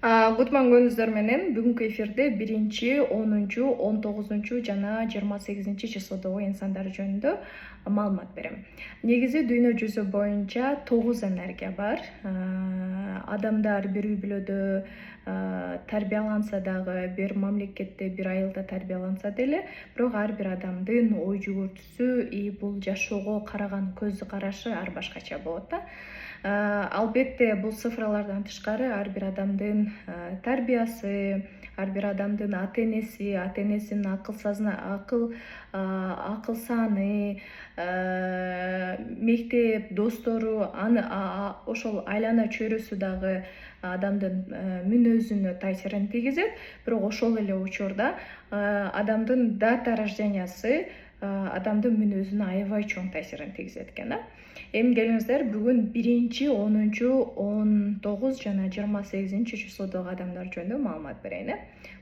Кутман менен бүгүнкү эфирде 1, 10, 19 жана 28 числодогу инсандар жөнүндө маалымат берем. Негизи дүйнө жүзү боюнча 9 энергия бар. Адамдар бир үй бүлөдө тарбияланса дагы, бир мамлекетте, бир айылда тарбияланса деле, бирок ар бир адамдын ой жүгүртүүсү и бул жашоого караган көз карашы ар башкача болот да. Албетте бул цифралардан тышкары ар бир адамдын тарбиясы, ар бир адамдын ата-энесинин акыл саны, мектеп, достору, ошол айлана чөйрөсү дагы адамдын мүнөзүнө таасирин тийгизет. Бирок ошол эле учурда адамдын дата рождениясы адамдын мүнөзүнө аябай чоң таасирин тийгизет экен да. Эми келиңиздер, бүгүн 1, 10, 19 жана 28 числодогу адамдар жөнүндө маалымат берейин.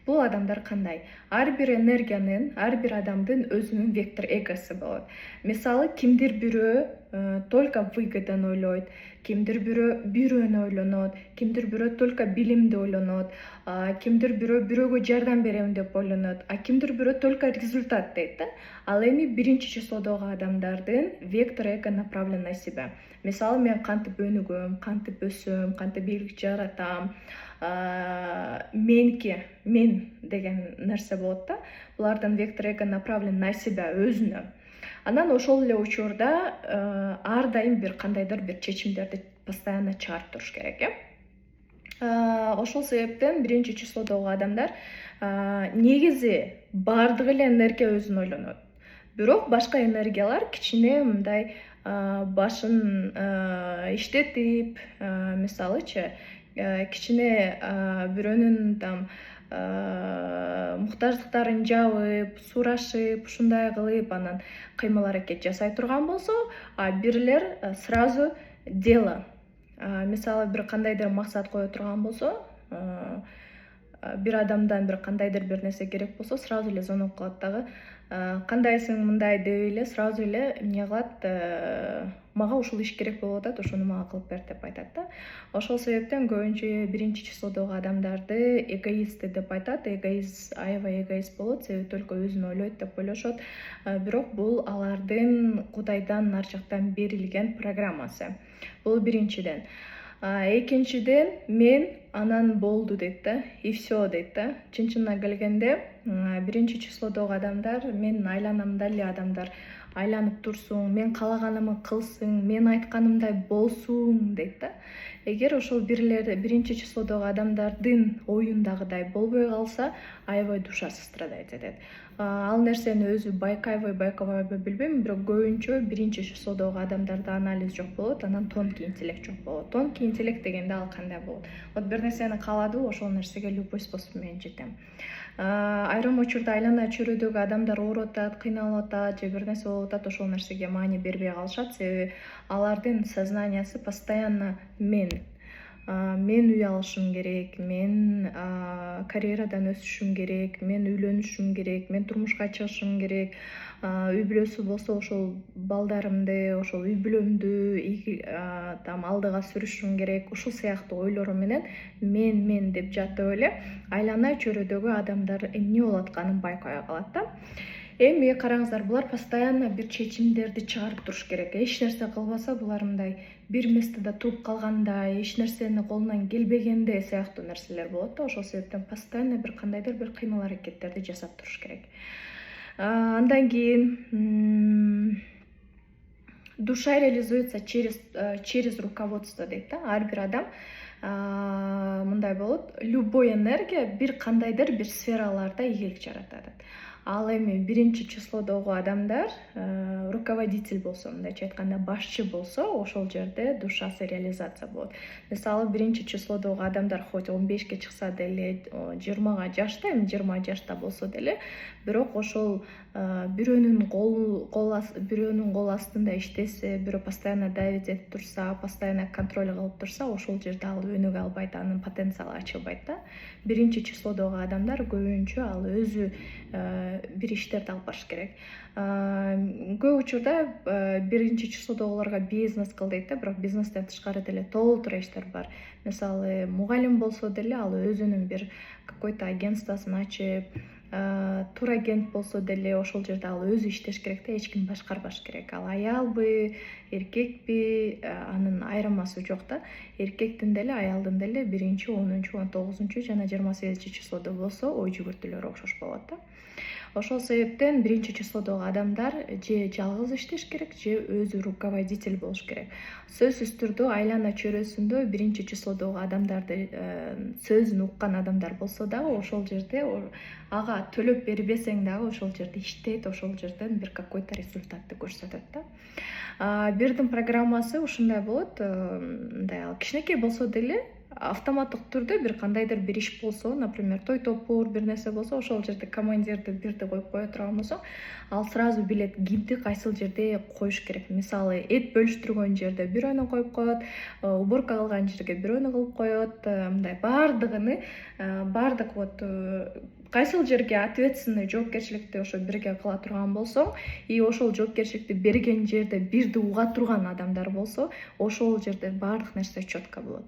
Бул адамдар кандай? Ар бир энергиянын, ар бир адамдын өзүнүн вектор эгосу болот. Мисалы, кимдир бирөө только выгодан ойлойт, кимдир бирөө бирөөнү ойлонот, кимдир бирөө только билимди ойлонот, кимдир бирөө бирөөгө жардам берем деп ойлонот, кимдир бирөө только результат дейт да. Ал эми 1 числодогу адамдардын вектор эго направлен на себя. Мисалы, мен кантип өнүгөм, кантип өсөм, кантип бийлик жаратам, мен деген нерсе болот да. Булардын вектор эго направлен на себя, өзүнө. Анан ошол эле учурда ар дайым бир кандайдыр бир чечимдерди постоянно чыгарып туруш керек. Ошол себептен 1 числодогу адамдар негизи бардык эле энергия өзүн ойлонот. Бирок башка энергиялар кичине мындай башын иштетип, мисалычы, кичине бирөөнүн там муктаждыктарын жабып, сурашып, ушундай кылып анан кыймыл-аракет жасай турган болсо, бирлер сразу дело. Мисалы, бир кандайдыр максат кое турган болсо, бир адамдан бир кандайдыр бир нерсе керек болсо, сразу эле звонок кылат дагы. Кандайсың, мындай деп эле сразу эле эмне кылат, мага ушул иш керек болуп атат, ошону мага кылып бер деп айтат да. Ошол себептен көбүнчө 1 числодогу адамдарды эгоисты деп айтат. Аябай эгоист болот, себеби только өзүн ойлойт деп ойлошот. Бирок бул алардын Кудайдан нар жактан берилген программасы. Бул биринчиден. Экинчиден, мен анан болду дейт да, и всё дейт да. Чын-чынына келгенде 1 числодогу адамдар, менин айланамда эле адамдар айланып турсун, мен каалаганымды кылсын, мен айтканымдай болсун дейт да. Эгер ошол 1 числодогу адамдардын оюндагыдай болбой калса, аябай душасы страдать этет. Ал нерсени өзү байкабайбы билбейм, бирок көбүнчө 1 числодогу адамдарда анализ жок болот, анан тонкий интеллект жок болот. Тонкий интеллект дегенде ал кандай болот? Вот бир нерсени кааладыбы, ошол нерсеге любой способ менен жетем. Айрым учурда айлана чөйрөдөгү адамдар ооруп атат, кыйналып атат, же бир нерсе болуп атат, ошол нерсеге маани бербей калышат, себеби алардын сознаниясы постоянно мен үй алышым керек, мен карьерадан өсүшүм керек, мен үйлөнүшүм керек, мен турмушка чыгышым керек, үй бүлөсү болсо ошол балдарымды, ошол үй бүлөмдү там алдыга сүрүшүм керек. Ушул сыяктуу ойлору менен мен деп жатып эле айлана чөйрөдөгү адамдар эмне болуп атканын байкабай калат да. Эми караңыздар, булар постоянно бир чечимдерди чыгарып туруш керек. Эч нерсе кылбаса, булар мындай бир местеде туруп калгандай, эч нерсени колунан келбегенде сыяктуу нерселер болот да. Ошол себептен постоянно бир кандайдыр бир кыймыл-аракеттерди жасап туруш керек. Андан кийин душа реализуется через руководство дейт да. Ар бир адам мындай болот, любой энергия бир кандайдыр бир сфераларда ийгилик жаратат. Ал эми 1 числодогу адамдар руководитель болсо, мындайча айтканда башчы болсо, ошол жерде душасы реализация болот. Мисалы, 1 числодогу адамдар хоть 15ке чыкса деле, 20 жашта, 20 жашта болсо деле, бирок ошол бирөөнүн кол астында иштесе, бирөө постоянно давить этип турса, постоянно контроль кылып турса, ошол жерде ал өнүгө албайт, анын потенциалы ачылбайт да. 1 числодогу адамдар көбүнчө ал өзү бир иштерди алып барыш керек. Көп учурда биринчи числодогуларга бизнес кыл дейт да, бирок бизнестен тышкары деле толтура иштер бар. Мисалы, мугалим болсо деле ал өзүнүн бир какой-то агентствосын ачып, турагент болсо деле ошол жерде ал өзү иштеш керек да, эч ким башкарбаш керек. Ал аялбы, эркекпи, анын айырмасы жок да. Эркектин деле, аялдын деле 1, 10, 19 жана 28 числодо болсо ой жүгүртүүлөрү окшош болот да. Ошол себептен 1 числодогу адамдар же жалгыз иштеш керек, же өзү руководитель болуш керек. Сөзсүз түрдө айлана чөйрөсүндө 1 числодогу адамдарды сөзүн уккан адамдар болсо дагы ошол жерде ага төлөп бербесең дагы ошол жерде иштейт, ошол жерден бир какой-то результатты көрсөтөт да. Бирдин программасы ушундай болот, мындай ал кичинекей болсо деле автоматтык түрдө бир кандайдыр бир иш болсо, например, той топур бир нерсе болсо, ошол жерде командирди бирди коюп кое турган болсо, ал сразу билет кимди кайсыл жерде коюш керек. Мисалы, эт бөлүштүргөн жерде бирөөнү коюп коет, уборка кылган жерге бирөөнү кылып коет, мындай баардыгыны, баардык кайсыл жерге ответственный жоопкерчиликти ошо бирге кыла турган болсоң, и ошол жоопкерчиликти берген жерде бирди уга турган адамдар болсо, ошол жерде баардык нерсе четко болот.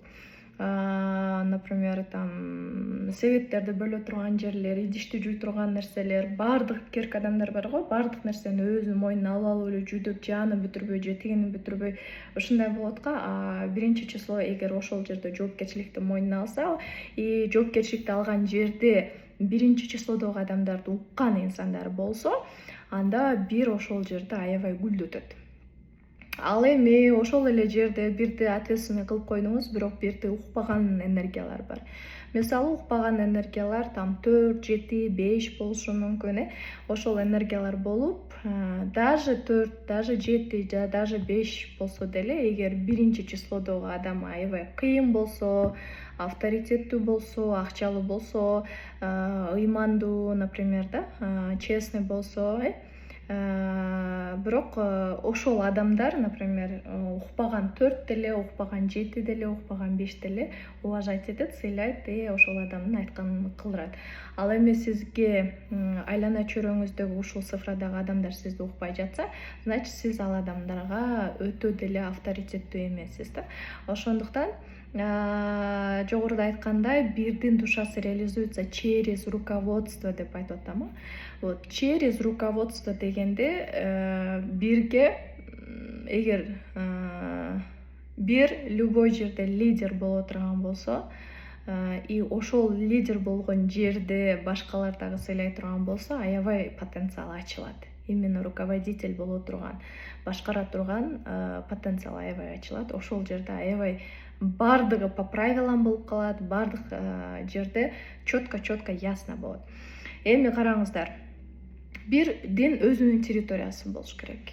Например, там себеттерди бөлө турган жерлер, идишти жуй турган нерселер, баардык керк адамдар бар го, баардык нерсени өзү мойнуна алып эле жүйдөп, же аны бүтүрбөй, же тигини бүтүрбөй, ушундай болот го. 1 число эгер ошол жерде жоопкерчиликти мойнуна алса, и жоопкерчиликти алган жерде 1 числодогу адамдарды уккан инсандар болсо, анда бир ошол жерде аябай гүлдөтөт. Ал эми ошол эле жерде бирди ответственный кылып койдуңуз, бирок бирди укпаган энергиялар бар. Мисалы, укпаган энергиялар там 4, 7, 5 болушу мүмкүн. Ошол энергиялар болуп, даже 4, даже 7, даже 5 болсо деле, эгер 1 числодогу адам аябай кыйын болсо, авторитеттүү болсо, акчалуу болсо, ыймандуу, например, честный болсо, бирок ошол адамдар, например, укпаган 4 деле, укпаган 7 деле, укпаган 5 деле уважать этет, сыйлайт, ошол адамдын айтканын кылдырат. Ал эми сизге айлана чөйрөңүздөгү ушул цифрадагы адамдар сизди укпай жатса, значит, сиз ал адамдарга өтө деле авторитеттүү эмессиз да. Ошондуктан жогоруда айткандай, бирдин душасы реализуется через руководство деп айтып атам. Вот через руководство дегенде бирге, эгер бир любой жерде лидер боло турган болсо, и ошол лидер болгон жерде башкалар дагы сыйлай турган болсо, аябай потенциал ачылат. Именно руководитель боло турган, башкара турган потенциал аябай ачылат. Ошол жерде аябай баардыгы по правилам болуп калат, баардык жерде четко ясно болот. Эми караңыздар, бирдин өзүнүн территориясы болуш керек.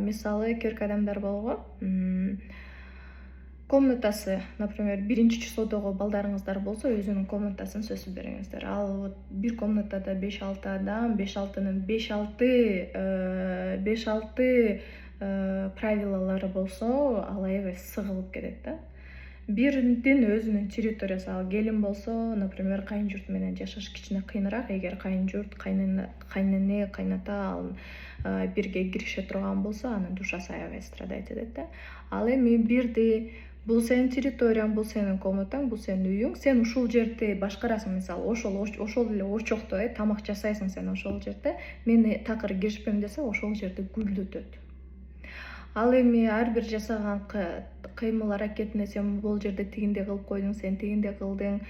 Мисалы, керк адамдар болгон, комнатасы, например, 1 числодогу балдарыңыздар болсо, өзүнүн комнатасын сөзсүз бериңиздер. Ал бир комнатада 5-6 адам, 5-6-нын 5-6 правилалары болсо, ал аябай сыгылып кетет да. Бирдин өзүнүн территориясы, ал келин болсо, например, кайын журт менен жашаш кичине кыйыныраак. Эгер кайын журт, кайнене, кайната бирге кирише турган болсо, анын душасы аябай страдать этет да. Ал эми бирди, бул сенин территорияң, бул сенин комнатаң, бул сенин үйүң, сен ушул жерде башкарасың. Мисалы, ошол эле очокто тамак жасайсың сен ошол жерде. Мен такыр киришпейм десе, ошол жерде гүлдөтөт. Ал эми ар бир жасаган кыймыл аракетине сен бул жерде тигиндей кылып койдуң, сен тигиндей кылдың,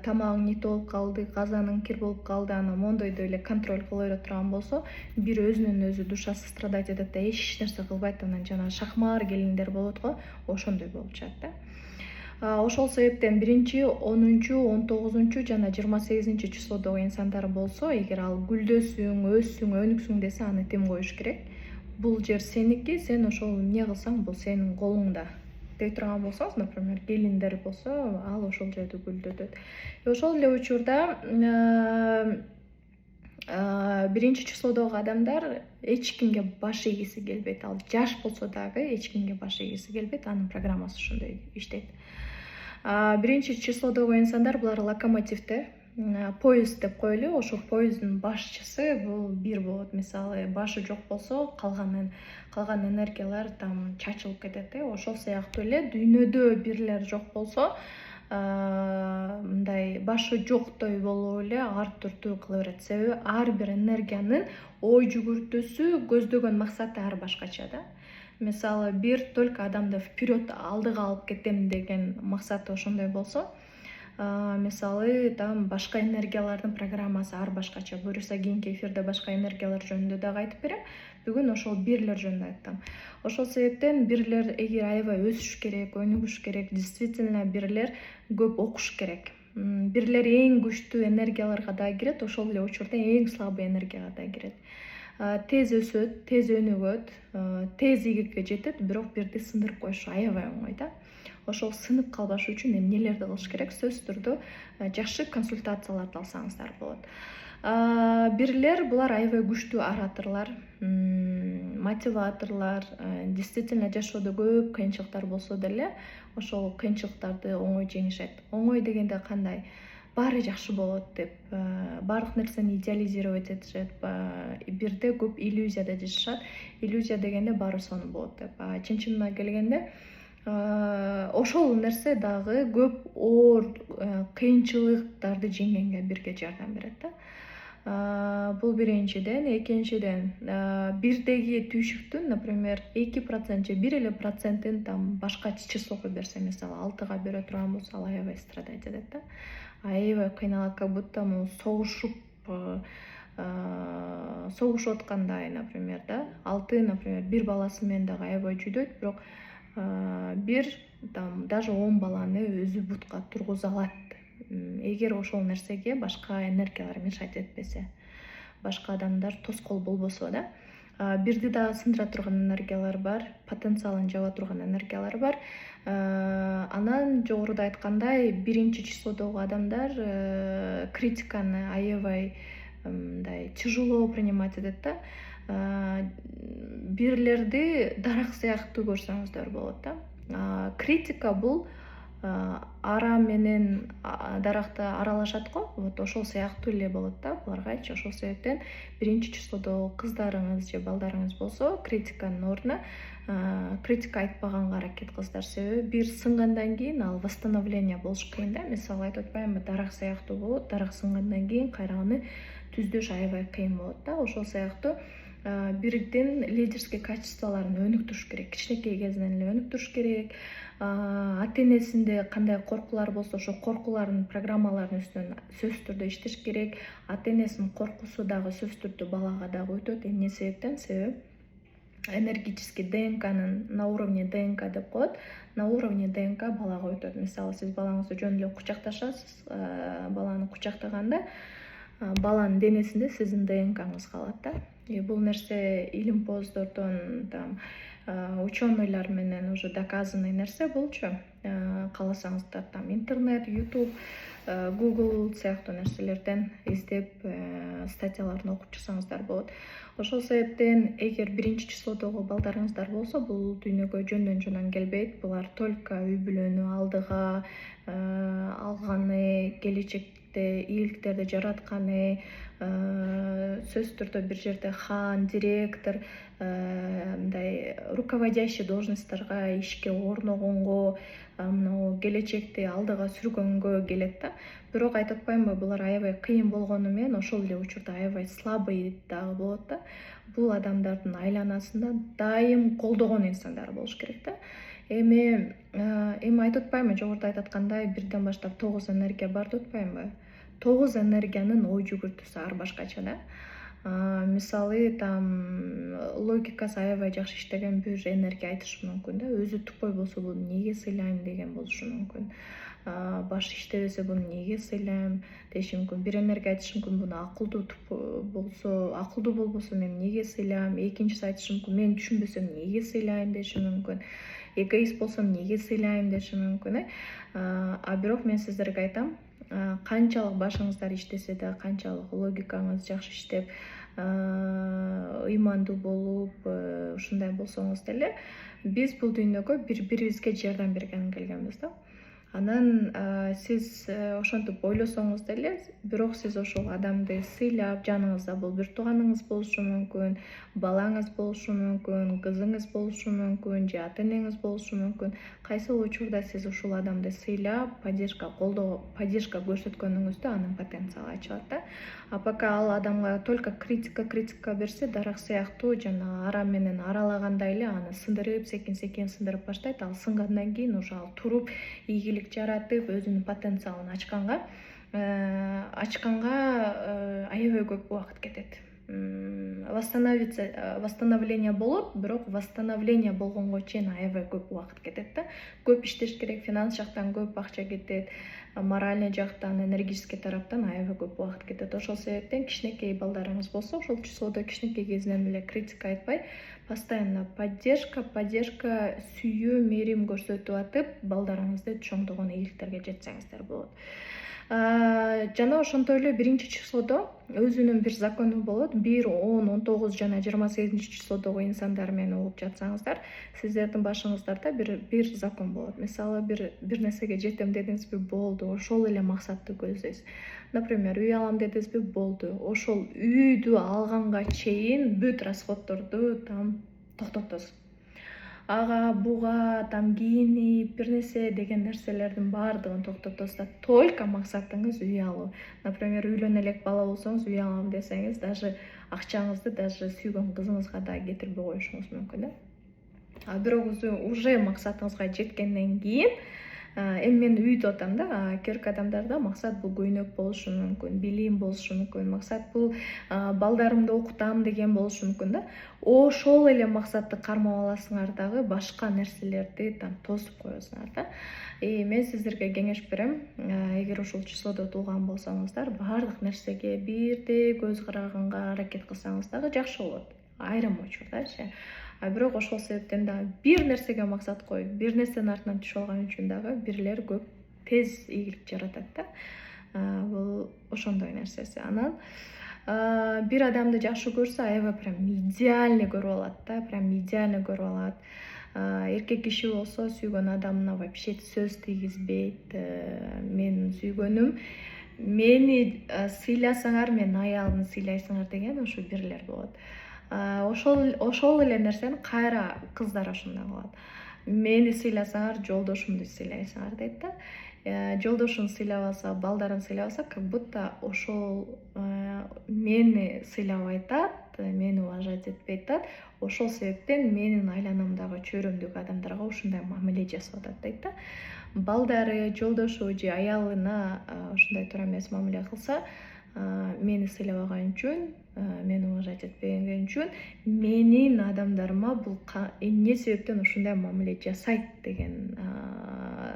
тамагың нит болуп калды, казаның кир болуп калды, аны мондойдо эле контроль кыла бере турган болсо, бир өзүнүн өзү душасы страдать этет да, эч нерсе кылбайт, анан жана шакмар келиндер болот го, ошондой болуп чыгат да. Ошол себептен 1, 10, 19 жана 28 числодогу инсандар болсо, эгер ал гүлдөсүң, өссүң, өнүксүң десе, аны тем коюш керек. Бул жер сеники, сен ошол эмне кылсаң, бул сенин колуңда дей турган болсоңуз, например, келиндер болсо, ал ошол жерде гүлдөтөт. Ошол эле учурда 1 числодогу адамдар эч кимге баш ийгиси келбейт. Ал жаш болсо дагы эч кимге баш ийгиси келбейт, анын программасы ошондой иштейт. 1 числодогу инсандар булар локомотивде. поезд деп коелу, ошол поезддин башчысы бул бир болот. Мисалы башы жок болсо калган энергиялар там чачылып кетет. Ошол сыяктуу эле дүйнөдө бирлер жок болсо мындай башы жоктой болуп эле ар түрдүү кыла берет. Себеби ар бир энергиянын ой жүгүртүүсү, көздөгөн максаты ар башкача да. Мисалы бир только адамды вперед, алдыга алып кетем деген максаты ошондой болсо, мисалы там башка энергиялардын программасы ар башкача. Буюрса кийинки эфирде башка энергиялар жөнүндө дагы айтып берем. Бүгүн ошол бирлер жөнүндө айттым. Ошол себептен бирлер эгер аябай өсүш керек, өнүгүш керек, действительно бирлер көп окуш керек. Бирлер эң күчтүү энергияларга да кирет, ошол эле учурда эң слабый энергияга да кирет. Тез өсөт, тез өнүгөт, тез ийгиликке жетет, бирок бирди сындырып коюш аябай оңой да. Ошол сынып калбаш үчүн эмнелерди кылыш керек? Сөзсүз түрдө жакшы консультацияларды алсаңыздар болот. Бирлер булар аябай күчтүү ораторлор, мотиваторлор, действительно жашоодо көп кыйынчылыктар болсо деле ошол кыйынчылыктарды оңой жеңишет. Оңой дегенде кандай? Баары жакшы болот деп, баардык нерсени идеализировать этишет, бирде көп иллюзияда жашашат. Иллюзия дегенде баары сонун болот деп. Чын чынына келгенде ошол нерсе дагы көп оор кыйынчылыктарды жеңгенге бирге жардам берет да. Бул биринчиден. Экинчиден, бирдеги түйшүктүн, например, 2% же 1% там башка числого берсе, мисалы 6га бере турган болсо, ал аябай страдать этет да. Аябай кыйналат, как будто согушуп аткандай, например, да. 6, например, бир баласы менен дагы аябай жүдөйт, бирок бир там даже 10 баланы өзү бутка тургуза алат. Эгер ошол нерсеге башка энергиялар мешать этпесе, башка адамдар тоскоол болбосо да. Бирди дагы сындыра турган энергиялар бар, потенциалын жаба турган энергиялар бар. Анан жогоруда айткандай, биринчи числодогу адамдар критиканы аябай мындай тяжело принимать этет да. Бирлерди дарак сыяктуу көрсөңүздөр болот да. Критика бул ара менен даракты аралашат го, вот ошол сыяктуу эле болот да буларгачы. Ошол себептен биринчи числодогу кыздарыңыз же балдарыңыз болсо, критиканын ордуна критика айтпаганга аракет кылыңыздар. Себеби бир сынгандан кийин ал восстановление болуш кыйын да. Мисалы айтып атпаймынбы, дарак сыяктуу болот, дарак сынгандан кийин кайра аны түздөш аябай кыйын болот да. Ошол сыяктуу бирдин лидерский качестволорун өнүктүрүш керек, кичинекей кезинен эле өнүктүрүш керек. Ата-энесинде кандай коркулар болсо, ошол коркулардын программаларын үстүнөн сөзсүз түрдө иштеш керек. Ата-энесинин коркусу дагы сөзсүз түрдө балага дагы өтөт. Эмне себептен? Себеби энергетический ДНКнын на уровне ДНК деп коет. На уровне ДНК балага өтөт. Мисалы, сиз балаңызды жөн эле кучакташасыз, баланы кучактаганда баланын денесинде сиздин ДНКңыз калат да. Бул нерсе илимпоздордон, там ученыйлар менен уже доказанный нерсе болчу. Кааласаңыздар, там интернет, YouTube, Google сыяктуу нерселерден издеп статьяларын окуп чыксаңыздар болот. Ошол себептен эгер биринчи числодогу балдарыңыздар болсо, бул дүйнөгө жөндөн жонон келбейт. Булар только үй бүлөнү алдыга алганы, келечекте ийгиликтерди жаратканы, сөзсүз түрдө бир жерде хан, директор, мындай руководящий должностторго ишке орногонго, келечекти алдыга сүргөнгө келет да. Бирок айтып атпаймынбы, булар аябай кыйын болгону менен ошол эле учурда аябай слабый дагы болот да. Бул адамдардын айланасында дайым колдогон инсандар болуш керек да. Эми айтып атпаймынбы, жогоруда айтып аткандай, бирден баштап 9 энергия бар деп атпаймынбы? 9 энергиянын ой жүгүртүүсү ар башкача да. Мисалы, там логикасы аябай жакшы иштеген бир энергия айтышы мүмкүн да. Өзү тупой болсо буну эмнеге сыйлайм деген болушу мүмкүн. Башы иштебесе буну эмнеге сыйлайм деши мүмкүн. Бир энергия айтышы мүмкүн, буну акылдуу болбосо мен эмнеге сыйлайм. Экинчиси айтышы мүмкүн, мен түшүнбөсөм эмнеге сыйлайм деши мүмкүн. Эгоист болсом эмнеге сыйлайм деши мүмкүн. Бирок мен сиздерге айтам, канчалык башыңыздар иштесе да, канчалык логикаңыз жакшы иштеп, ыймандуу болуп, ушундай болсоңуз деле, биз бул дүйнөгө бири-бирибизге жардам берген келгенбиз да. Анан сиз ошентип ойлосоңуз деле, бирок сиз ошол адамды сыйлап, жаныңызда бул бир тууганыңыз болушу мүмкүн, балаңыз болушу мүмкүн, кызыңыз болушу мүмкүн, же ата энеңиз болушу мүмкүн. Кайсыл учурда сиз ушул адамды сыйлап, поддержка көрсөткөнүңүздө анын потенциалы ачылат да. А пока ал адамга только критика берсе, дарак сыяктуу жана ара менен аралагандай эле аны сындырып, секин сындырып баштайт. Ал сынгандан кийин уже ал туруп, ийгилик жаратып, өзүнүн потенциалын ачканга аябай көп убакыт кетет. Восстановление болот, бирок восстановление болгонго чейин аябай көп убакыт кетет да. Көп иштеш керек, финанс жактан көп акча кетет, моральный жактан, энергетический тараптан аябай көп убакыт кетет. Ошол себептен кичинекей балдарыңыз болсо, ошол числодо кичинекей кезинен эле критика айтпай, постоянно поддержка, сүйүү, мээрим көрсөтүп атып, балдарыңызды чоңдогон ийгиликтерге жетсеңиздер болот. Жана ошонтой эле 1-числодо өзүнүн бир закону болот. 1, 10, 19 жана 28-числодогу инсандар менен угуп жатсаңыздар, сиздердин башыңыздарда бир закон болот. Мисалы, бир нерсеге жетем дедиңизби, болду, ошол эле максатты көздөйсүз. Например, үй алам дедиңизби, болду, ошол үйдү алганга чейин бүт расходторду токтотосуз. Ага буга кийинип бир нерсе деген нерселердин баардыгын токтотосуз да, только максатыңыз үй алуу. Например, үйлөнө элек бала болсоңуз, үй алам десеңиз, даже акчаңызды даже сүйгөн кызыңызга да кетирбей коюшуңуз мүмкүн да. Бирок уже максатыңызга жеткенден кийин, эми мен үй деп атам да, керк адамдарда максат бул көйнөк болушу мүмкүн, билим болушу мүмкүн, максат бул балдарымды окутам деген болушу мүмкүн да. Ошол эле максатты кармап аласыңар дагы, башка нерселерди тосуп коесуңар да. Мен сиздерге кеңеш берем, эгер ушул числодо туулган болсоңуздар, баардык нерсеге бирдей көз караганга аракет кылсаңыз дагы жакшы болот, айрым учурдачы. Бирок ошол себептен дагы бир нерсеге максат коюп, бир нерсенин артынан түшүп алган үчүн дагы бирлер көп тез ийгилик жаратат да. Бул ошондой нерсеси. Анан бир адамды жакшы көрсө, аябай прям идеальный көрүп алат да, прям идеальный көрүп алат. Эркек киши болсо, сүйгөн адамына вообще сөз тийгизбейт. Менин сүйгөнүм, мени сыйласаңар, менин аялымды сыйлайсыңар деген ушу бирлер болот. Ошол эле нерсени кайра кыздар ошондой кылат. Мени сыйласаңар, жолдошумду сыйлайсыңар дейт да. Жолдошун сыйлабаса, балдарын сыйлабаса, как будто ошол мени сыйлабай атат, мени уважать этпей атат. Ошол себептен менин айланамдагы чөйрөмдөгү адамдарга ушундай мамиле жасап атат дейт да. Балдары, жолдошу же аялына ушундай туура эмес мамиле кылса, мени сыйлабаган үчүн, мени уважать этпеген үчүн менин адамдарыма бул эмне себептен ушундай мамиле жасайт деген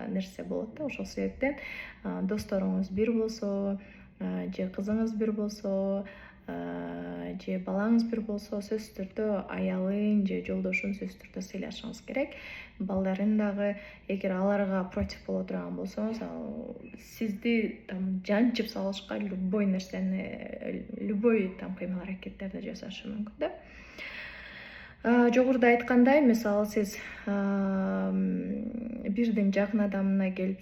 нерсе болот да. Ошол себептен досторуңуз бир болсо, же кызыңыз бир болсо, же балаңыз бир болсо, сөзсүз түрдө аялын же жолдошун сөзсүз түрдө сыйлашыңыз керек. Балдарын дагы, эгер аларга против боло турган болсоңуз, сизди жанчып салышка любой нерсени, любой кыймыл аракеттерди жасашы мүмкүн да. Жогоруда айткандай, мисалы сиз бирдин жакын адамына келип,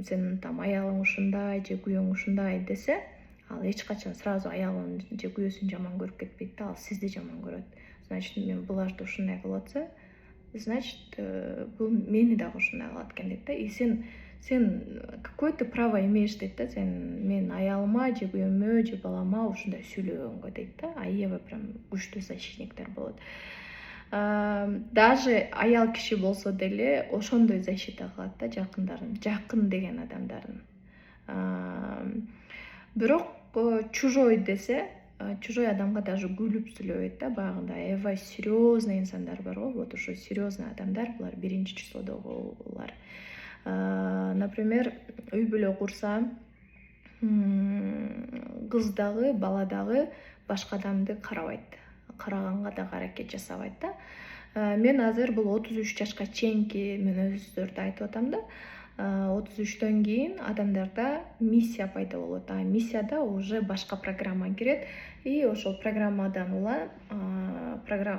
сенин аялың ушундай же күйөөң ушундай десе, ал эч качан сразу аялын же күйөөсүн жаман көрүп кетпейт да, ал сизди жаман көрөт. Значит, мен буларды ушундай кылып атса, значит, бул мени дагы ушундай кылат экен дейт да. И сен какое-то право имеешь дейт да, сен менин аялыма же күйөөмө же балама ушундай сүйлөгөнгө дейт да. Аябай прям күчтүү защитниктер болот. Даже аял киши болсо деле ошондой защита кылат да жакындарын, жакын деген адамдарын. Бирок чужой десе, чужой адамга даже күлүп сүйлөбөйт да, баягындай аябай серьезный инсандар бар го. Вот ошо серьезный адамдар, булар 1-числодогулар. Например, үй бүлө курса, кыз дагы, бала дагы башка адамды карабайт, караганга дагы аракет жасабайт да. Мен азыр бул 33 жашка чейинки мен өзүздөрдү айтып атам да. 33-төн кийин адамдарда миссия пайда болот. Миссияда уже башка программа кирет, и ошол программадан улам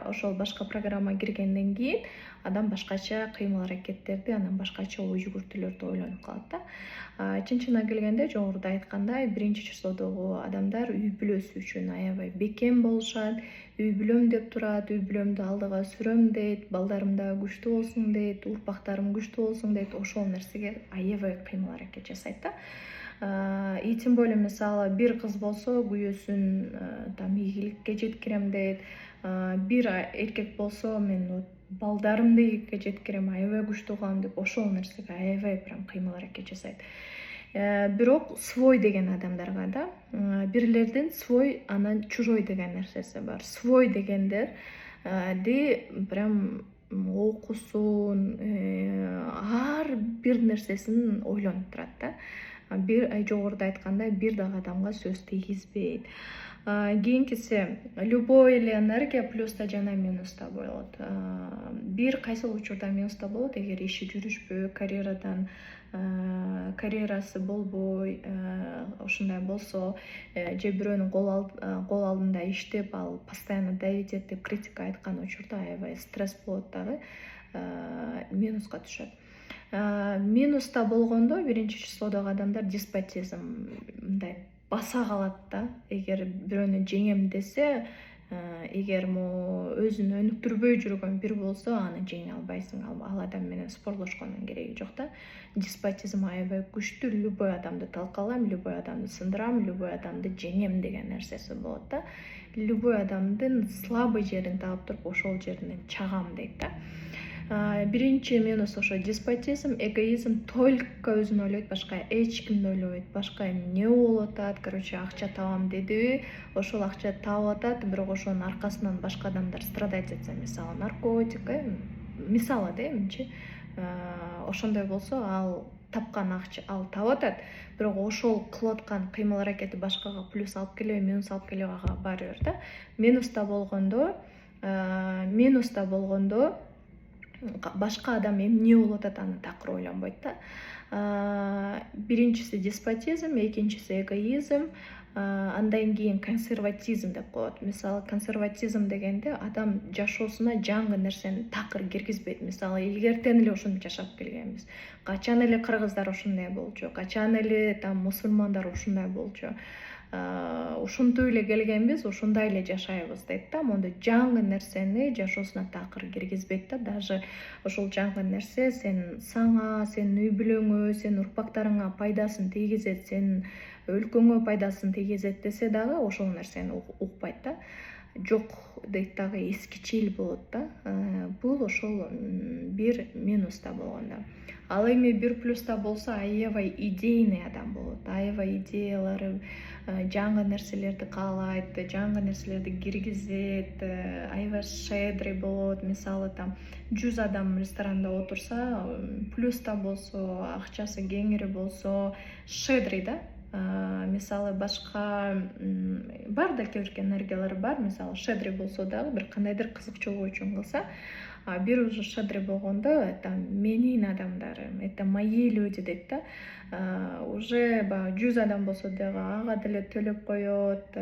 ошол башка программа киргенден кийин адам башкача кыймыл-аракеттерди, анан башкача ой жүгүртүүлөрдү ойлонуп калат да. Чынчына келгенде жогоруда айткандай, 1-числодогу адамдар үй бүлөсү үчүн аябай бекем болушат, үй бүлөм деп турат, үй бүлөмдү алдыга сүрөм дейт, балдарым да күчтүү болсун дейт, урпактарым күчтүү болсун дейт, ошол нерсеге аябай кыймыл-аракет жасайт да. И тем более мисалы бир кыз болсо күйөөсүн там ийгиликке жеткирем дейт, бир эркек болсо мен вот балдарымды ийгиликке жеткирем, аябай күчтүү кылам деп ошол нерсеге аябай прям кыймыл-аракет жасайт. Бирок свой деген адамдарга да, бирлердин свой, анан чужой деген нерсеси бар. Свой дегендерди прям окуусун, ар бир нерсесин ойлонуп турат да. Жогоруда айткандай, бир дагы адамга сөз тийгизбейт. Кийинкиси любой эле энергия плюста жана минуста болот. Бир кайсыл учурда минуста болот, эгер иши жүрүшпөй, карьерасы болбой, ошондой болсо, же бирөөнүн кол алдында иштеп, ал постоянно давить этип критика айткан учурда аябай стресс болот дагы, минуска түшөт. Минуста болгондо 1-числодогу адамдар деспотизм, мындай баса калат да. Эгер бирөөнү жеңем десе, эгер өзүн өнүктүрбөй жүргөн бир болсо, аны жеңе албайсың, ал адам менен спорлошкондун кереги жок да. Деспотизм аябай күчтүү, любой адамды талкалайм, любой адамды сындырам, любой адамды жеңем деген нерсеси болот да. Любой адамдын слабый жерин таап туруп, ошол жеринен чагам дейт да. Биринчи минус ошо деспотизм, эгоизм, только өзүн ойлойт, башка эч кимди ойлобойт, башка эмне болуп атат, короче, акча табам дедиби, ошол акча таап атат, бирок ошонун аркасынан башка адамдар страдать этсе, мисалы наркотик, мисалы да эмчи, ошондой болсо, ал тапкан акча ал таап атат, бирок ошол кылып аткан кыймыл-аракети башкага плюс алып келеби, минус алып келеби, ага баары бир да. Минуста болгондо башка адам эмне болуп атат, аны такыр ойлонбойт да. Биринчиси деспотизм, экинчиси эгоизм, андан кийин консерватизм деп коет. Мисалы, консерватизм дегенде адам жашоосуна жаңы нерсени такыр киргизбейт. Мисалы, илгертен эле ошентип жашап келгенбиз. Качан эле кыргыздар ушундай болчу, качан эле там мусулмандар ушундай болчу. Ушинтип эле келгенбиз, ушундай эле жашайбыз дейт да. Мондо жаңы нерсени жашоосуна такыр киргизбейт да. Даже ошол жаңы нерсе сага, сенин үй бүлөңө, сенин урпактарыңа пайдасын тийгизет, сенин өлкөңө пайдасын тийгизет десе дагы ошол нерсени укпайт да. Жок дейт дагы, эскичил болот да. Бул ошол бир минуста болгондо. Ал эми бир плюста болсо, аябай идейный адам болот, аябай идеялары, жаңы нерселерди каалайт, жаңы нерселерди киргизет, аябай щедрый болот. Мисалы, там 100 адам ресторанда отурса, плюста болсо, акчасы кеңири болсо, щедрый да. Мисалы, башка бар да кээ-бир энергиялар бар, мисалы, щедрый болсо дагы бир кандайдыр кызыкчылык үчүн кылса, бир уже щедрый болгондо, это менин адамдарым, это мои люди дейт да. Уже 100 адам болсо дагы ага деле төлөп коет,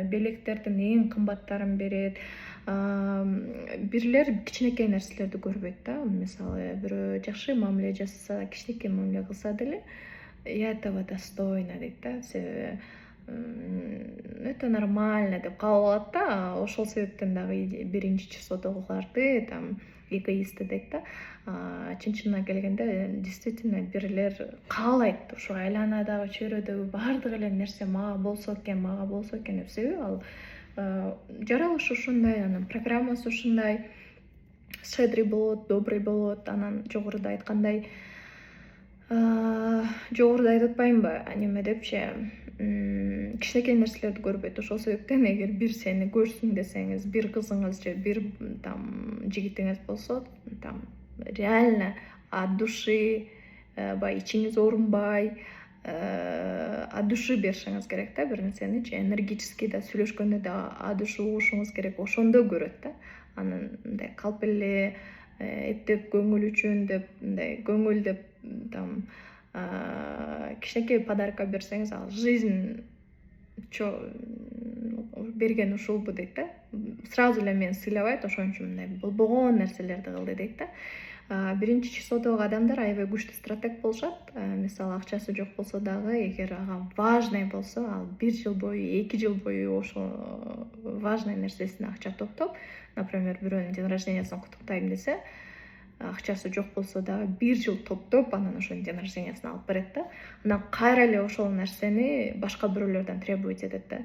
белектердин эң кымбаттарын берет. Бирлер кичинекей нерселерди көрбөйт да. Мисалы, бирөө жакшы мамиле жасаса, кичинекей мамиле кылса деле, я этого достойна дейт да. Себеби это нормально деп кабыл алат да. Ошол себептен дагы 1-числодогуларды там эгоисты дейт да. Чынчына келгенде, действительно бирлер каалайт ушу айланадагы, чөйрөдөгү баардык эле нерсе мага болсо экен деп. Себеби ал жаралышы ушундай, анын программасы ушундай, щедрый болот, добрый болот. Анан жогоруда айткандай, жогоруда айтып атпаймынбы, неме депчи, кичинекей нерселерди көрбөйт. Ошол себептен эгер бир сени көрсүн десеңиз, бир кызыңыз же бир там жигитиңиз болсо, там реально от души, баягы ичиңиз оорунбай, от души беришиңиз керек да бир нерсеничи, энергически да сүйлөшкөндө да от души угушуңуз керек, ошондо көрөт да. Анан мындай калп эле эптеп көңүл үчүн деп, мындай көңүл деп там кичинекей подарка берсеңиз, ал жизнь берген ушулбу дейт да. Сразу эле мени сыйлабайт, ошон үчүн мындай болбогон нерселерди кылды дейт да. Биринчи числодогу адамдар аябай күчтүү стратег болушат. Мисалы акчасы жок болсо дагы, эгер ага важный болсо, ал 1 жыл бою, 2 жыл бою ошо важный нерсесине акча топтоп, например, бирөөнүн день рождениясын куттуктайм десе, акчасы жок болсо дагы 1 жыл топтоп, анан ошонун день рождениясына алып берет да. Анан кайра эле ошол нерсени башка бирөөлөрдөн требовать этет да.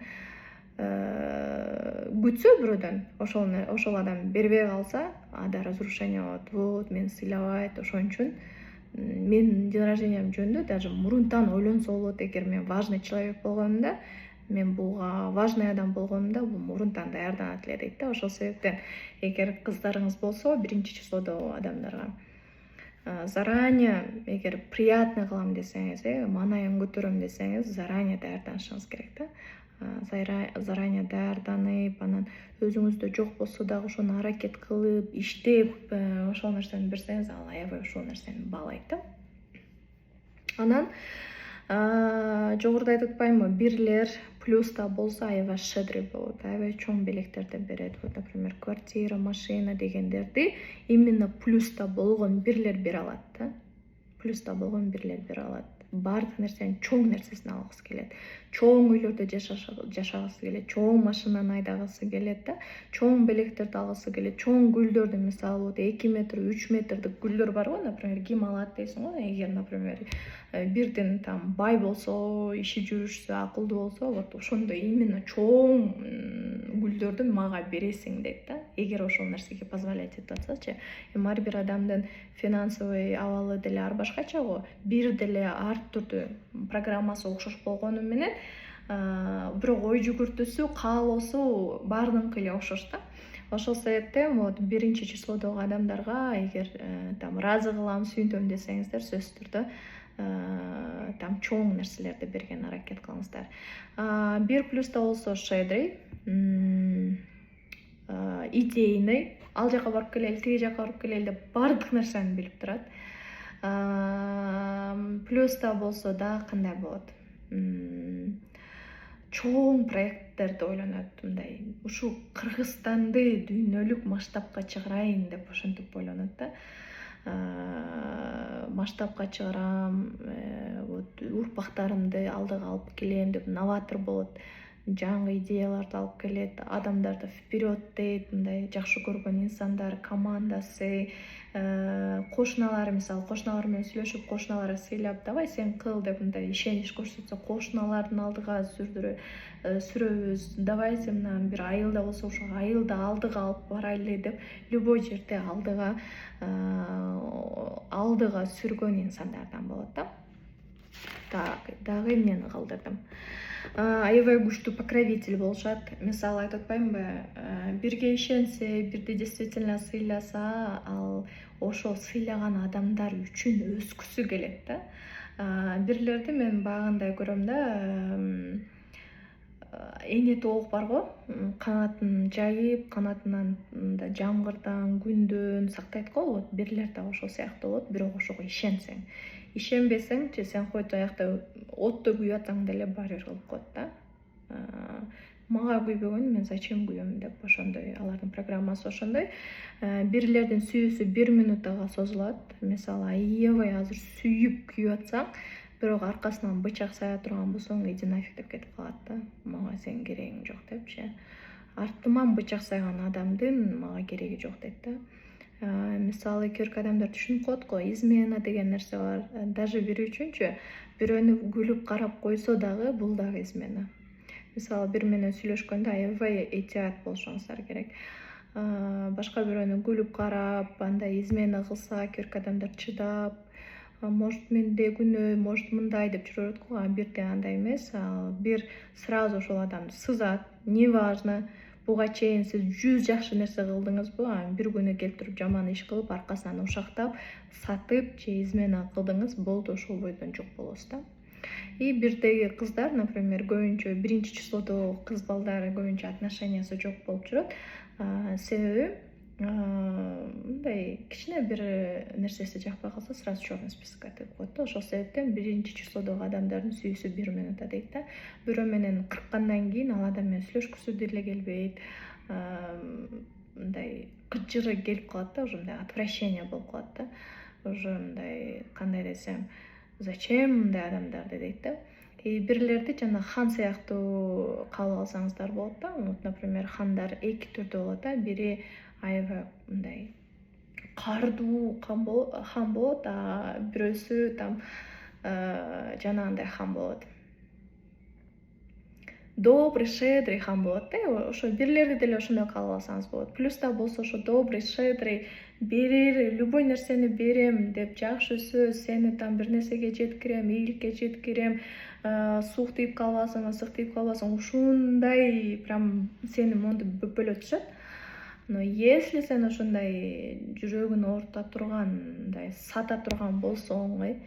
Күтсө бирөөдөн, ошол адам бербей калса, ада разрушение болот. Вот, мени сыйлабайт, ошон үчүн менин день рождениям жөнүндө даже мурунтан ойлонсо болот. Эгер мен важный человек болгонумда, мен буга важный адам болгонумда, бул мурунтан даярданат эле дейт да. Ошол себептен эгер кыздарыңыз болсо, биринчи числодогу адамдарга заранее, эгер приятный кылам десеңиз, маанайын көтөрөм десеңиз, заранее даярданышыңыз керек да. Заранее даярданып, анан өзүңүздө жок болсо дагы ошону аракет кылып, иштеп, ошол нерсени берсеңиз, ал аябай ошол нерсени баалайт да. Анан жогоруда айтып атпаймынбы, бирлер плюста болсо аябай щедрый болот, аябай чоң белектерди берет. Вот, например, квартира, машина дегендерди именно плюста болгон бирлер бере алат да. Плюста болгон бирлер бере алат. Бардык нерсенин чоң нерсесин алгысы келет. Чоң үйлөрдө жашагысы келет, чоң машинаны айдагысы келет да. Чоң белектерди алгысы келет, чоң гүлдөрдү, мисалы, 2 метр, 3 метрдик гүлдөр бар го, например, ким алат дейсиң го. Эгер, например, бирден там бай болсо, иши жүрүшсө, акылдуу болсо, вот ошондой именно чоң гүлдөрдү мага бересиң дейт да. Эгер ошол нерсеге позволять этип атсачы. Ар бир адамдын финансовый абалы деле ар башкача го. Бир деле ар түрдүү программасы окшош болгону менен, бирок ой жүгүртүүсү, каалоосу баардыгы эле окшош да. Ошол себептен вот биринчи числодогу адамдарга эгер там ыраазы кылам, сүйүнтөм десеңиздер, сөзсүз түрдө там чоң нерселерди берген аракет кылыңыздар. Бир плюста болсо щедрый, идейный, ал жака барып келели, тиги жака барып келели деп баардык нерсени билип турат. Плюста болсо да кандай болот? Чоң проекттерди ойлонот, мындай ушул Кыргызстанды дүйнөлүк масштабка чыгарайын деп ошентип ойлонот да. Масштабка чыгарам, вот урпактарымды алдыга алып келем деп новатор болот. Жаңы идеяларды алып келет, адамдарды вперед дейт, мындай жакшы көргөн инсандар командасы, кошуналары, мисалы, кошуналар менен сүйлөшүп, кошуналары сыйлап, давай сен кыл деп мындай ишенич көрсөтсө, кошуналардын алдыга сүрөбүз, давай сен мына бир айылда болсо, ошол айылды алдыга алып барайлы деп, любой жерде алдыга сүргөн инсандардан болот да. Так, дагы эмнени кылдырдым? Аябай күчтүү покровитель болушат. Мисалы, айтып атпаймынбы, бирге ишенсе, бирди действительно сыйласа, ал ошол сыйлаган адамдар үчүн өскүсү келет да. Бирлерди мен багындай көрөм да, эне тоок бар го, канатын жайып, канатынан жамгырдан, күндөн сактайт го. Вот бирлер да ошол сыяктуу болот, бирок ошого ишенсең. Ишенбесеңчи, сен койт аякта отто күйүп атсаң деле баары бир кылып коет да. Мага күйбөгөн, мен зачем күйөм деп, ошондой, алардын программасы ошондой. Бирлердин сүйүүсү 1 минутага созулат. Мисалы, аябай азыр сүйүп күйүп атсаң, бирок аркасынан бычак сая турган болсоң, иди нафиг деп кетип калат да. Мага сенин керегиң жок депчи. Артыман бычак сайган адамдын мага кереги жок дейт да. Мисалы, көрк адамдар түшүнүп коет го, измена деген нерсе бар. Даже бир үчүнчү бирөөнү күлүп карап койсо дагы, бул дагы измена. Мисалы, бир менен сүйлөшкөндө аябай этият болушуңуздар керек. Башка бирөөнү күлүп карап, андай измена кылса, көрк адамдар чыдап, может менде күнөө, может мындай деп жүрөт го. Бирде андай эмес. Бир сразу ошол адамды сызат, неважно. Буга чейин сиз 100 жакшы нерсе кылдыңызбы, бир күнү келтирип жаман иш кылып, аркасынан ушактап, сатып же измена кылдыңыз, болду, ошол бойдон жок болосуз да. И бирдеги кыздар, например, көбүнчө биринчи числодогу кыз балдар көбүнчө отношениясы жок болуп жүрөт. Себеби мындай кичине бир нерсеси жакпай калса сразу черный списокко тигип коет да. Ошол себептен 1-числодогу адамдардын сүйүүсү 1 минутта дейт да. Бирөө менен кырккандан кийин ал адам менен сүйлөшкүсү деле келбейт. Мындай кыжыры келип калат да, уже мындай отвращение болуп калат да. Уже мындай кандай десем, зачем мындай адамдарды дейт да. Бирлерди жана хан сыяктуу кабыл алсаңыздар болот да. Вот, например, хандар эки түрдүү болот да. Бири аябай мындай кардуу хан болот, а бирөөсү там жанагындай хан болот. Добрый, щедрый хан болот да. Ошо бирлерди деле ошондой кабыл алсаңыз болот. Плюс да болсо ошо добрый, щедрый, берер, любой нерсени берем деп, жакшы сөз, сени там бир нерсеге жеткирем, ийгиликке жеткирем, суук тийип калбасын, ысык тийип калбасын, ушундай прям сени монтип бөпөлөп түшөт. Но если сен ошондой жүрөгүн оорута турган, мындай сата турган болсоң,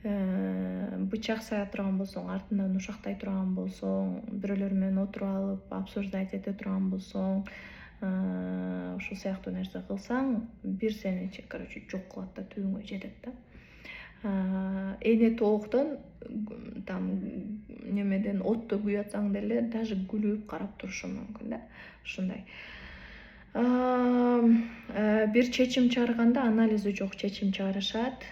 бычак сая турган болсоң, артынан ушактай турган болсоң, бирөөлөр менен отуруп алып обсуждать эте турган болсоң, ушул сыяктуу нерсе кылсаң, бир сени, короче, жок кылат да, түбүңө жетет да. Эне тооктон там немеден отто күйүп атсаң деле даже күлүп карап турушу мүмкүн да. Ушундай. Бир чечим чыгарганда анализи жок чечим чыгарышат.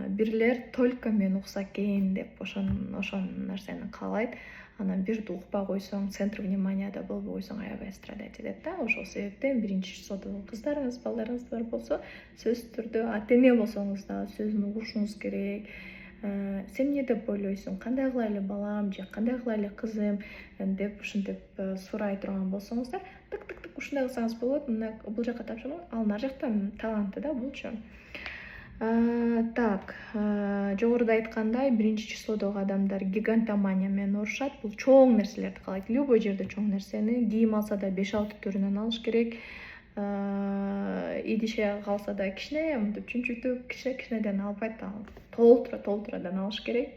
Бирлер только мен укса экен деп ошол нерсени каалайт. Анан бирди укпай койсоң, центр вниманияда болбой койсоң, аябай страдать этет да. Ошол себептен 1-числодогу кыздарыңыз, балдарыңыз бар болсо, сөзсүз түрдө ата эне болсоңуз да сөзүн угушуңуз керек. Сен эмне деп ойлойсуң, кандай кылайлы балам же кандай кылайлы кызым деп ушинтип сурай турган болсоңуздар, тык ушундай кылсаңыз болот. Мына бул жака тапшырма, ал нар жакта таланты да булчу. Так, жогоруда айткандай, 1-числодогу адамдар гигантомания менен урушат. Бул чоң нерселерди каалайт. Любой жерде чоң нерсени, кийим алса да 5-6 түрүнөн алыш керек. Идише калса да кичине мынтип чүнчүтүп, кичинеден албайт, толтурадан алыш керек.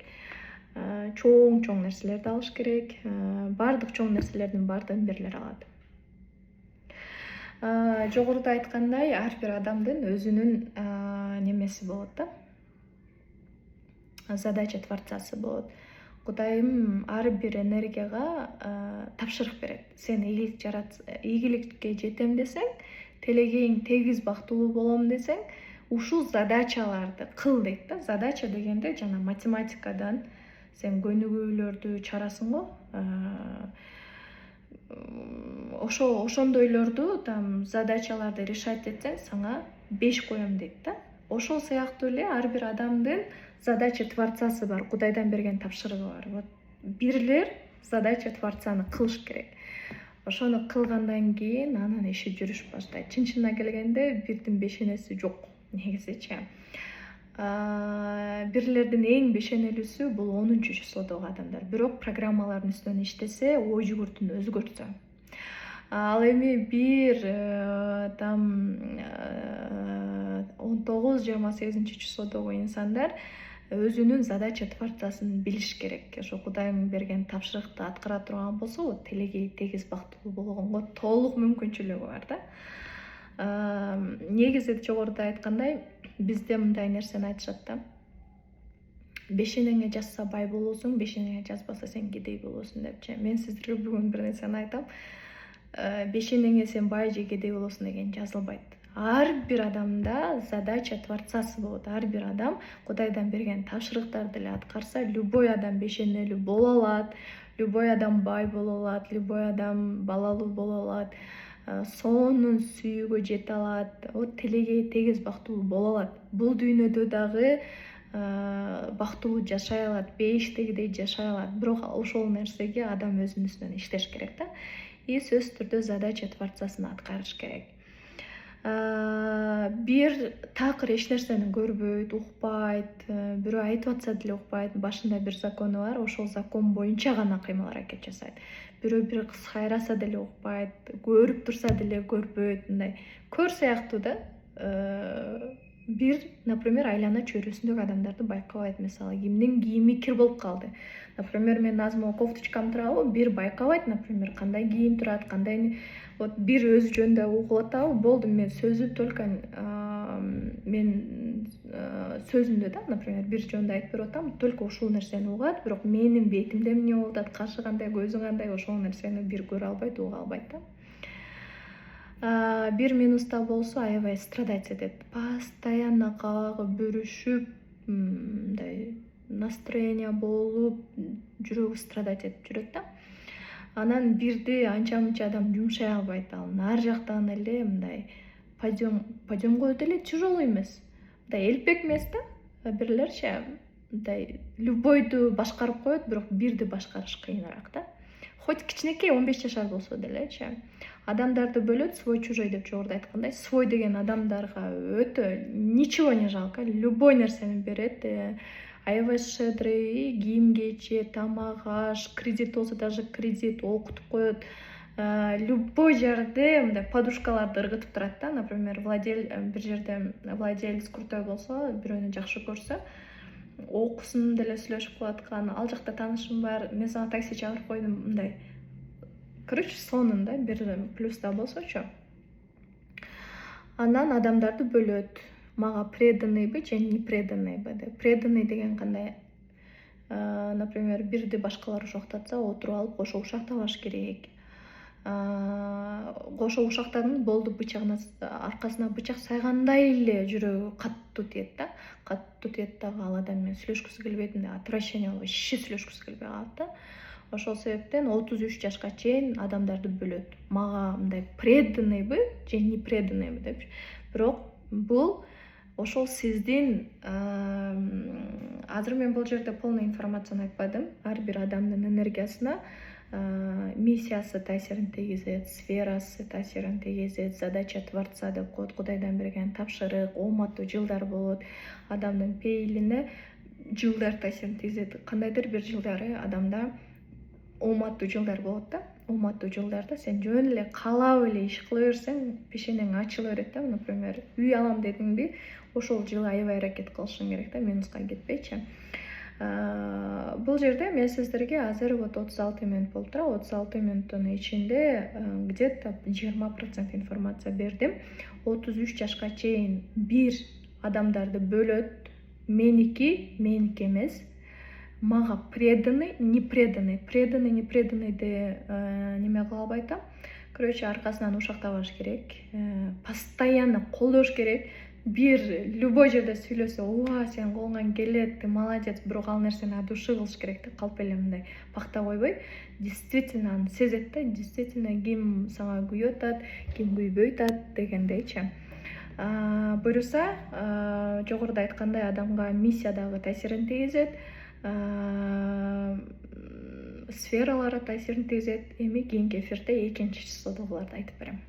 Чоң нерселерди алыш керек. Бардык чоң нерселердин баардыгын бирлер алат. Жогоруда айткандай, ар бир адамдын өзүнүн немеси болот да. Задача творцасы болот. Кудайым ар бир энергияга тапшырык берет. Сен ийгиликке жетем десең, телегейиң тегиз бактылуу болом десең, ушул задачаларды кыл дейт да. Задача дегенде жана математикадан сен көнүгүүлөрдү чыгарасың го. Ошондойлорду там задачаларды решать этсең, сага 5 коем дейт да. Ошол сыяктуу эле ар бир адамдын задача творцасы бар, Кудайдан берген тапшырыгы бар. Вот бирлер задача творцаны кылыш керек. Ошону кылгандан кийин анан иши жүрүш баштайт. Чын-чынына келгенде бирдин бешенеси жок негизичи. Бирлердин эң бешенелүүсү бул 10-числодогу адамдар. Бирок программалардын үстүнөн иштесе, ой жүгүртүн өзгөртсө. Ал эми бир там 19-28-числодогу инсандар өзүнүн задача творцасын билиш керек. Ошо Кудайдын берген тапшырыкты аткара турган болсо, телегей тегиз бактылуу болгонго толук мүмкүнчүлүгү бар да. Негизи жогоруда айткандай, бизде мындай нерсени айтышат да. Бешенеңе жазса бай болосуң, бешенеңе жазбаса сен кедей болосуң депчи. Мен сиздерге бүгүн бир нерсени айтам. Бешенеңе сен бай же кедей болосуң деген жазылбайт. Ар бир адамда задача творцасы болот. Ар бир адам Кудайдан берген тапшырыктарды эле аткарса, любой адам бешенелүү боло алат, любой адам бай боло алат, любой адам балалуу боло алат, сонун сүйүүгө жете алат, телегей тегиз бактылуу боло алат. Бул дүйнөдө дагы бактылуу жашай алат, бейиштегидей жашай алат. Бирок ошол нерсеге адам өзүнүн үстүнөн иштеш керек да. И сөзсүз түрдө задача творцасын аткарыш керек. Бир такыр эч нерсени көрбөйт, укпайт, бирөө айтып атса деле укпайт. Башында бир закону бар, ошол закон боюнча гана кыймыл аракет жасайт. Бирөө бир кыз кайраса деле укпайт, көрүп турса деле көрбөйт, мындай көр сыяктуу да. Бир, например, айлана чөйрөсүндөгү адамдарды байкабайт. Мисалы, кимдин кийими кир болуп калды. Например, мен азырмы кофточкам турабы бир байкабайт, например, кандай кийин турат, кандай вот бир өзү жөнүндө угуп атабы, болду мен сөзү только мен сөзүмдө да, например, бир жөнүндө айтып берип атам, только ушул нерсени угат, бирок менин бетимде эмне болуп атат, кашы кандай, көзү кандай, ошол нерсени бир көрө албайт, уга албайт да. Бир минуста болсо аябай страдать этет, постоянно кабагы бүрүшүп, мындай настроение болуп, жүрөгү страдать этип жүрөт да. Анан бирди анча мынча адам жумшай албайт, ал нары жактан эле мындай подъемго деле тяжелый эмес, мындай элпек эмес да. Бирлерчи мындай любойду башкарып коет, бирок бирди башкарыш кыйыныраак да. Хоть кичинекей 15 жашар болсо делечи. Адамдарды бөлөт, свой чужой деп жогоруда айткандай. Свой деген адамдарга өтө ничего не жалко, любой нерсени берет. Аябай щедрый, кийим кечи, тамак аш, кредит болсо даже кредит окутуп коет. Любой жерде мындай подушкаларды ыргытып турат да. Например, бир жерде владелец крутой болсо, бирөөнү жакшы көрсө, окуусун деле сүйлөшүп калаткан, ал жакта таанышым бар, мен сага такси чыгарып койдум, мындай. Короче, сонун да, бир плюс да болсочу. Анан адамдарды бөлөт. Мага преданныйбы же не преданныйбы деп. Преданный деген кандай? Например, бирди башкалар ушактатса, отуруп алып кошо ушактабаш керек. Кошо ушактадым, болду, бычагына аркасына бычак сайгандай эле жүрөгү каттуу тиет да. Каттуу тиет дагы, ал адам менен сүйлөшкүсү келбейт, мындай отвращение алып, вообще сүйлөшкүсү келбей калат да. Ошол себептен 33 жашка чейин адамдарды бөлөт. Мага мындай преданныйбы же не преданныйбы деп. Бирок бул ошол сиздин, азыр мен бул жерде полный информацияны айтпадым. Ар бир адамдын энергиясына миссиясы таасирин тийгизет, сферасы таасирин тийгизет, задача Творца деп коет, Кудайдан берген тапшырык, ооматтуу жылдар болот. Адамдын пейилине жылдар таасирин тийгизет. Кандайдыр бир жылдары адамда ооматтуу жылдар болот да. Ооматтуу жылдарда сен жөн эле каалап эле иш кыла берсең, пешенең ачыла берет да. Например, үй алам дедиңби, ошол жылы аябай аракет кылышың керек да, минуска кетпейчи. Бул жерде мен сиздерге азыр вот 36 минут болуп турат. 36 минуттун ичинде где-то 20% информация бердим. 33 жашка чейин бир адамдарды бөлөт. Меники эмес. Мага преданный, не преданный. Преданный, не преданныйды неме кыла албайт. Короче, аркасынан ушактабаш керек. Постоянно колдош керек. Бир любой жерде сүйлөсө, ооба, сен колуңан келет, ты молодец, бирок ал нерсени от души кылыш керек да, калп эле мындай пакта койбой. Действительно аны сезет да, действительно ким сага күйүп атат, ким күйбөй атат дегендейчи. Буюрса, жогоруда айткандай, адамга миссия дагы таасирин тийгизет, сфералары таасирин тийгизет. Эми кийинки эфирде экинчи числодогуларды айтып берем.